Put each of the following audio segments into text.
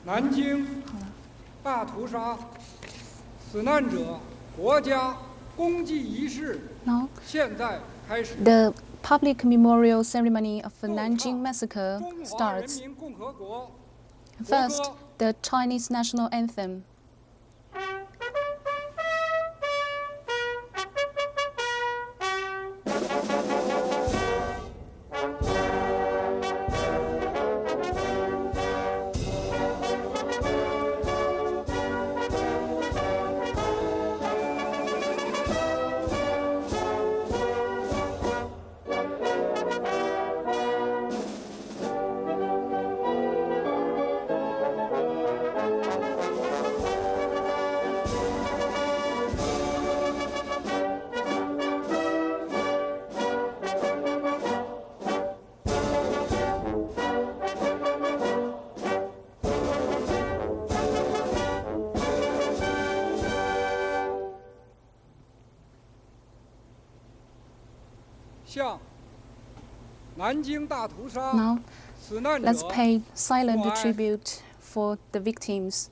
南京大屠杀死难者国家公祭仪式 Now, 现在开始。 the public memorial ceremony of the 奏 Nanjing 唱 Massacre 中华人 starts. 民共和国 First, the Chinese national anthem. Now, let's pay silent tribute for the victims.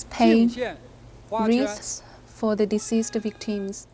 Pay wreaths for the deceased victims.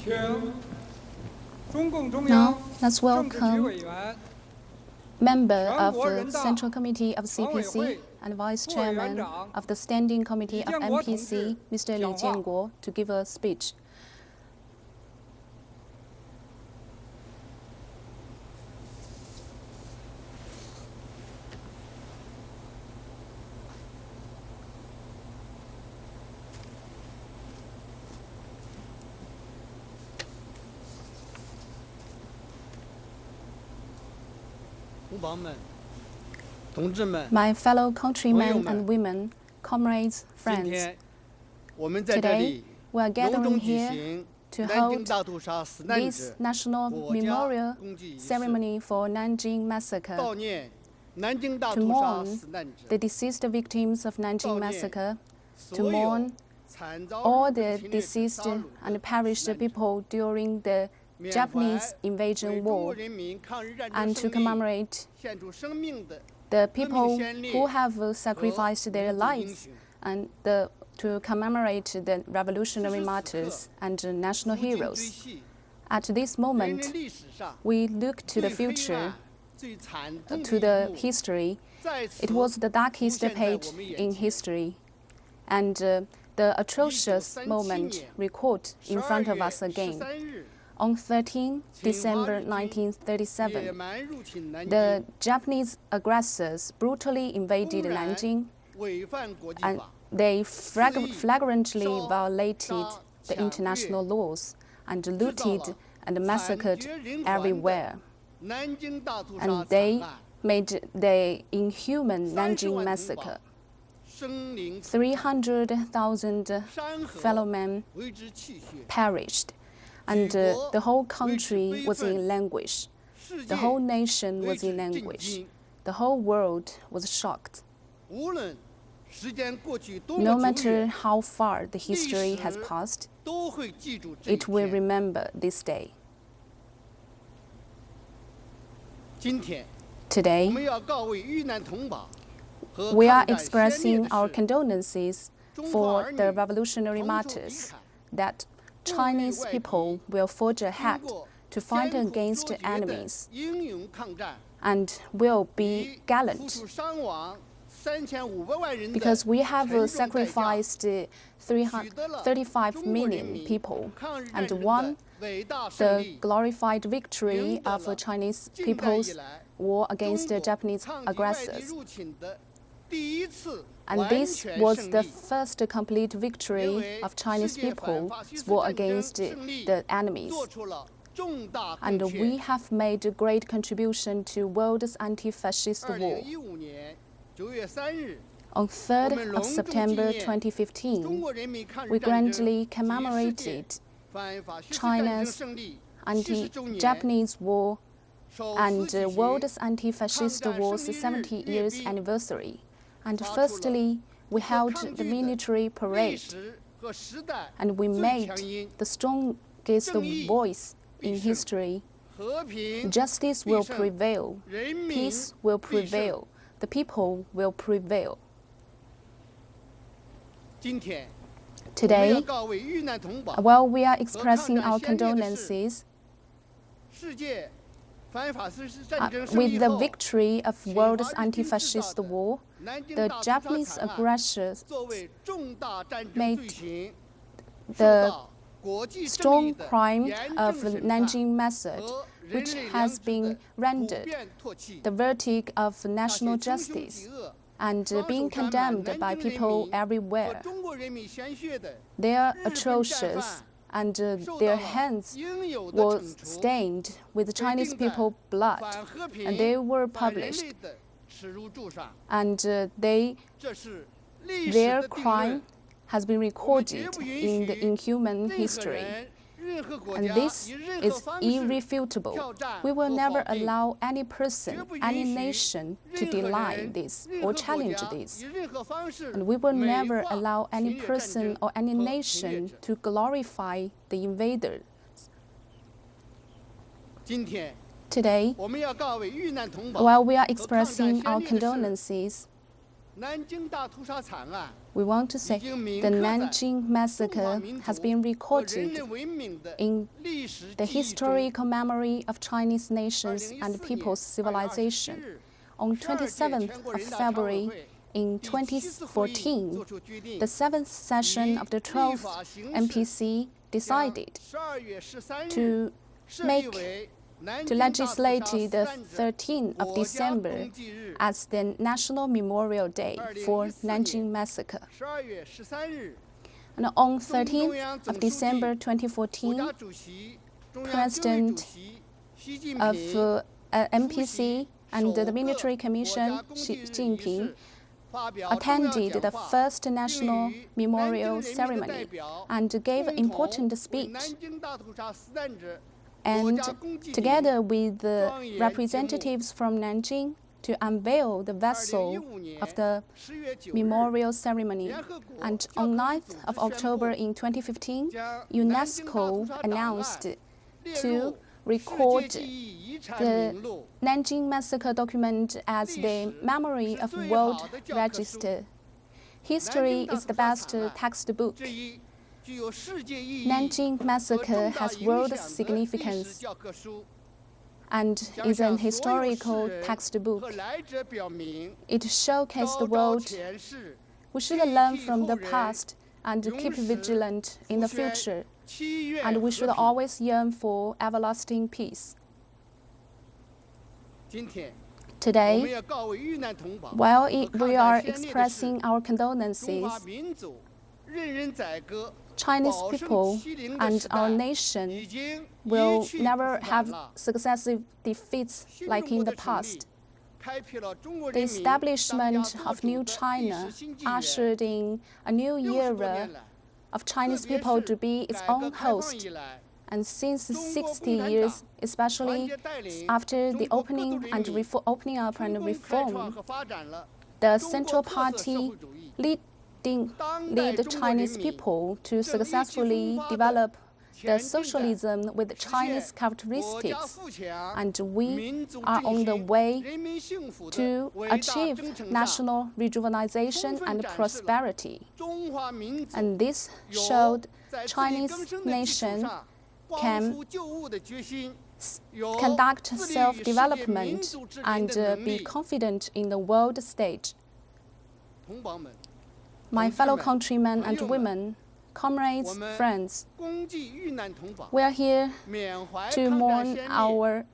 请中共中 Now, 央 let's 政治局 welcome 委员、 member 全 of 国 the 人大 Central Committee of 常委 CPC 会 and Vice 副委员 Chairman 长 of the Standing Committee 李 of 建国同志 MPC, Mr. Li 讲话。 Jianguo, to give a speech. 同胞们、同志们， My fellow countrymen 朋友们， and women, comrades, 今 friends, 天我们在这 today 里 we are 隆 gathering 重举 here 行 to 南京 hold 大屠杀死难 this 者 national 国家 memorial 公祭仪式， ceremony for Nanjing Massacre, 悼念南京大 to 屠杀 mourn 死难 the 者， deceased victims of Nanjing 悼念 Massacre, 所 to 有 mourn 惨遭 all 日 the 本侵略者 deceased 杀戮 and 的 perished 死难者， people during the 缅 Japanese 怀为 invasion 中国 war, 人民抗日战 and 争 to 胜利 commemorate 献出生命的 the people 先烈 who have sacrificed their 和民族英 lives 雄。 and to commemorate the revolutionary martyrs and national 不禁追 heroes. 系 At this 人 moment, 类历史上 we look to 最 the 黑 future, 暗、最惨痛 to 的 the 一幕， history. 在此 It was the darkest 出现在 page 我们眼 in 前。 history, and the atrocious 1937 moment 年 recalled in front of us 12月 again. 13日 On 13 December 野 1937, 蛮入侵南 the 京， Japanese aggressors brutally invaded 公然 Nanjing, 违反国际 and 法， they 肆意 flagrantly 烧 violated 杀 the 抢 international 掠 laws and 制造 looted 了 and 惨 massacred 绝人寰的 everywhere. 南京大屠杀 And 惨 they 案， made the inhuman 30 Nanjing 万同胞 massacre. 生灵涂 300,000 山 fellow 河 men 为之泣血， perished, and the whole country was in anguish. 世 The 界 whole nation 为 was 之 in 震 anguish. 惊。 The whole world was shocked. 无论时间过去多 No 么久 matter 远， how far the 历 history has 史 passed, 都会记住这一 it will 天。 remember this day. 今天，我 Today, 们要告慰遇难同胞和 we are 抗战先烈 expressing 的 our 士 condolences 中华 for 儿 the 女 revolutionary 同仇敌 martyrs 忾， that 不畏 Chinese 外 people 敌， will forge 经 ahead 过 to fight 艰苦 against 卓绝的 enemies 英勇抗战， and will 以 be 付 gallant 出伤亡3500万人的 because we have 沉重代价， sacrificed 35 中国人 million 民 people 抗日 and 战争 won 的伟大胜 the 利， glorified victory 赢得 of 了 Chinese 近代以 people's 来 war 中 against the 国 Japanese 抗击外敌 aggressors. 入侵的第一次 And 完 this 全 was 胜 the 利。 first complete 因 victory 为 of 世 Chinese 界反 people 法西斯 war 战争 against 胜利 the enemies. 做出了重大 And 贡 we 献。 have made a great contribution to world's anti-fascist war. 2015年9月3日， On 3rd 我们 of 隆重纪 September 念中 2015, 国人民抗 we 日战争 grandly 及世界 commemorated 反法西斯战争 China's 胜利70周年， anti-Japanese war 首 and 次举行 world's anti-fascist 抗战 war's 胜利日 70 years 阅兵 anniversary. And 发出了 firstly, we 和 held 抗 the 拒的 military 历 parade 史和时代 and we 最 made 强音， the strongest 正义 voice 必 in 胜 history. 和平 Justice will 必胜 prevail. 人民 Peace will 必胜 prevail. The people will prevail. 今天，我们 Today, 要告慰遇难同胞， while we are expressing our 和抗战先烈的是 condolences 世界反法西斯战争胜 with 利 the 后， victory of 侵 world's 华日军制造 anti-fascist 的 war, 南京 the 大屠杀 Japanese 惨案 aggressors 作为重大战争 made 罪行，受 the 到国际正义 strong 的 crime 严 of 正审判 Nanjing Massacre, 和人 which 类 has 良知 been 的普 rendered 遍唾弃。 the verdict of 那 national 些穷凶 justice 极恶 and 双 being 手沾满 condemned 南 by 京人 people 民和 everywhere. 中国人民鲜血的 They are 日本战 atrocious 犯 and 受 their 到了 hands 应有的 were 惩处， stained with 被 Chinese 钉在 people blood 反和平、 and they were 反人 published 类的耻辱柱上， and they 这是历史 their 的定 crime 论。 has been 我们 recorded 绝不 in the 允许 inhuman 任何 history. 人、任何国 And 家 this 以任何 is 方式 irrefutable. 挑战 We will 和 never 否定。 allow any person, 绝不 any 允许 nation to 任何 deny 人、 this 任 or 何国 challenge 家 this. 以任何方式 And we will 美 never 化 allow 侵 any 略战 person 争 or any 和侵略 nation 者。 to glorify the invader. 今天， Today, 我们要告慰遇难同胞 while we are 和抗战 expressing 先 our 烈的士 condolences We want to say the Nanjing Massacre has been recorded in the historical memory of Chinese nations and people's civilization. On 27th of February in 2014, the 7th session of the 12th NPC decided to legislate the 13th of December as the National Memorial Day for Nanjing Massacre. And on 13th of December 2014, President of NPC and the Military Commission, Xi Jinping, attended the first national memorial ceremony and gave an important speech. And together with the representatives from Nanjing to unveil the vessel of the memorial ceremony. And on 9th of October in 2015, UNESCO announced to record the Nanjing Massacre document as the memory of World Register. History is the best textbook. Nanjing Massacre has world significance and is an historical textbook. It showcases the world. We should learn from the past and keep vigilant in the future, and we should always yearn for everlasting peace. Today, while we are expressing our condolences, Chinese people and our nation will never have successive defeats like in the past. The establishment of New China ushered in a new era of Chinese people to be its own host. And since 60 years, especially after the opening up and reform, the Central Party lead the Chinese people to successfully develop the socialism with Chinese characteristics, and we are on the way to achieve national rejuvenation and prosperity. And this showed Chinese nation can conduct self-development and be confident in the world stage. My fellow countrymen and women, comrades, friends, we are here to mourn our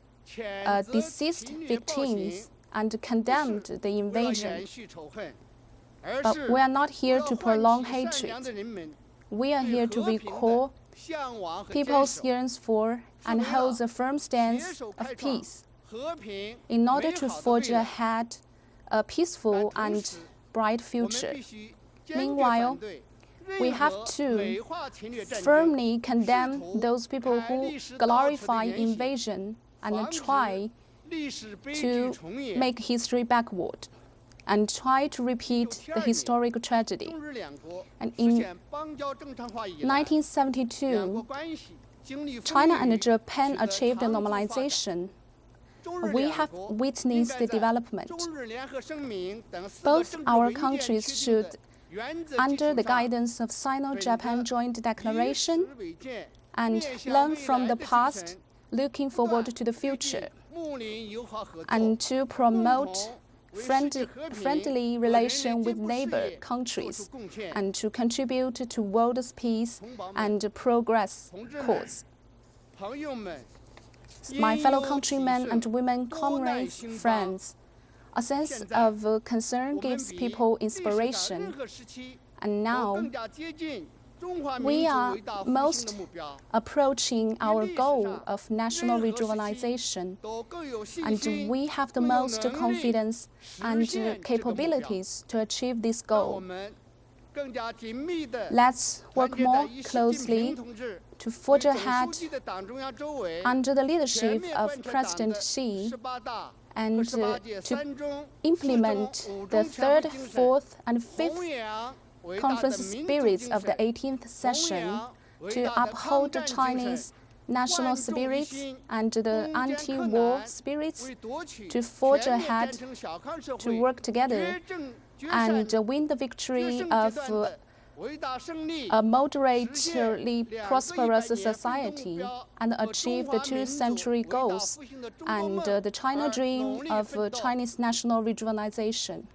deceased victims and condemn the invasion. But we are not here to prolong hatred. We are here to recall people's yearns for and hold a firm stance of peace in order to forge ahead a peaceful and bright future. Meanwhile, we have to firmly condemn those people who glorify invasion and try to make history backward and try to repeat the historic tragedy. And in 1972, China and Japan achieved normalization. We have witnessed the development. Both our countries should, under the guidance of Sino-Japan Joint Declaration, and learn from the past, looking forward to the future, and to promote friendly relation with neighbor countries, and to contribute to world's peace and progress cause. My fellow countrymen and women, comrades, friends, a sense of concern gives people inspiration, and now we are most approaching our goal of national rejuvenation, and we have the most confidence and capabilities to achieve this goal. Let's work more closely to forge ahead under the leadership of President Xi and to implement the 3rd, 4th, and 5th conference spirits of the 18th session to uphold the Chinese national spirits and the anti-war spirits, to forge ahead, to work together and win the victory of a moderately prosperous society and achieve the two-century goals and the China dream of Chinese national rejuvenation.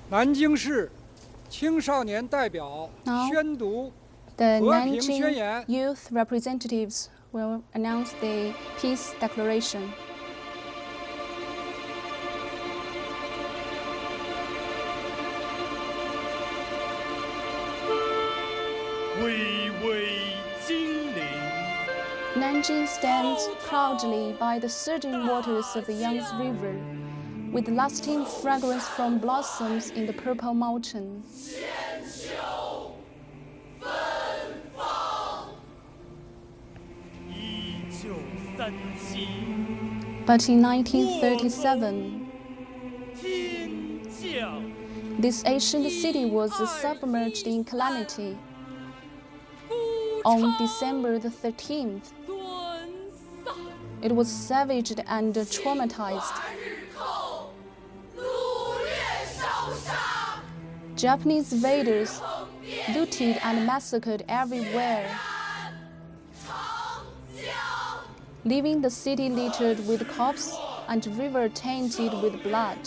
Nanjing市青少年代表宣读 The 和平宣 Nanjing 言。 youth representatives will announce the peace declaration. 巍巍金陵 Nanjing stands proudly by the surging waters of the Yangtze River, with lasting fragrance from blossoms in the Purple Mountain. 1937 But in 1937, 天降 this ancient city was submerged in calamity. On December the 13th, 断丧 it was savaged and traumatized. Japanese invaders looted and massacred everywhere, leaving the city littered with corpses and river tainted with blood.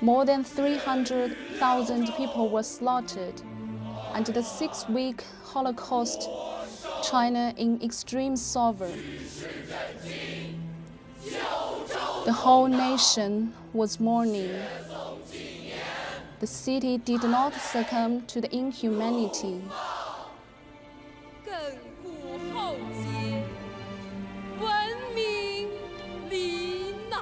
More than 300,000 people were slaughtered, and the 6-week Holocaust, China in extreme sorrow. The whole nation was mourning. The city did not succumb to the inhumanity. 亘古浩劫，文明罹难，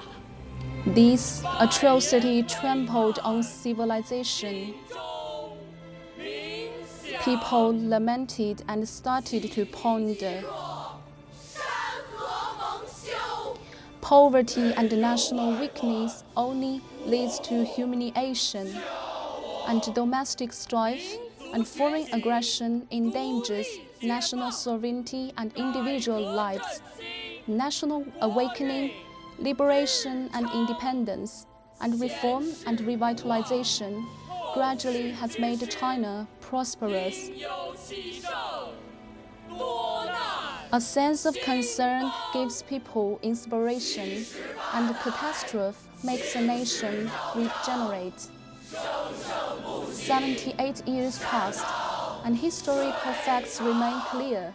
This atrocity trampled on civilization. 中民下 People lamented and started to ponder. 山河蒙羞， Poverty and national weakness only leads to humiliation, and domestic strife and foreign aggression endangers national sovereignty and individual lives. National awakening, liberation and independence, and reform and revitalization gradually has made China prosperous. 有其胜，多难。 A sense of concern gives people inspiration, and catastrophe makes a nation regenerate. 78 years passed, and historical facts remain clear.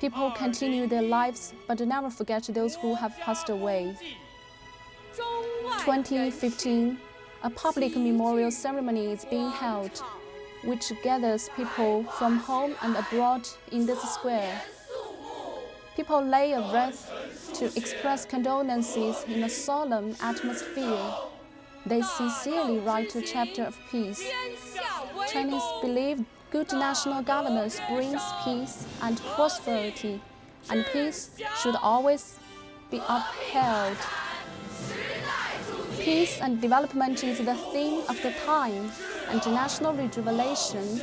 People continue their lives, but never forget those who have passed away. 中外 2015, a public memorial ceremony is being held, which gathers people from home and abroad in this square. People lay a wreath to express condolences in a solemn atmosphere. They sincerely write a chapter of peace. 天下为 Chinese 公， believe good national governance brings peace and prosperity, and peace should always be upheld. Peace and development is the theme of the time, and national rejuvenation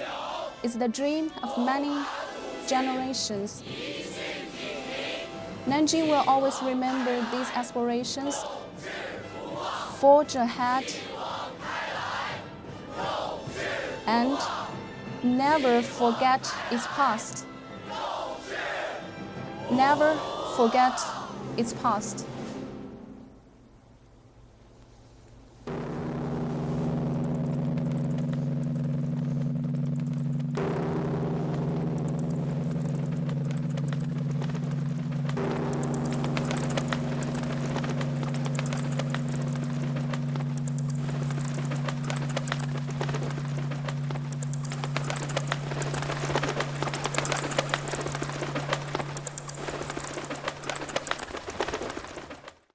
is the dream of many generations. Nanjing will always remember these aspirations, forge ahead, and never forget its past. Never forget its past.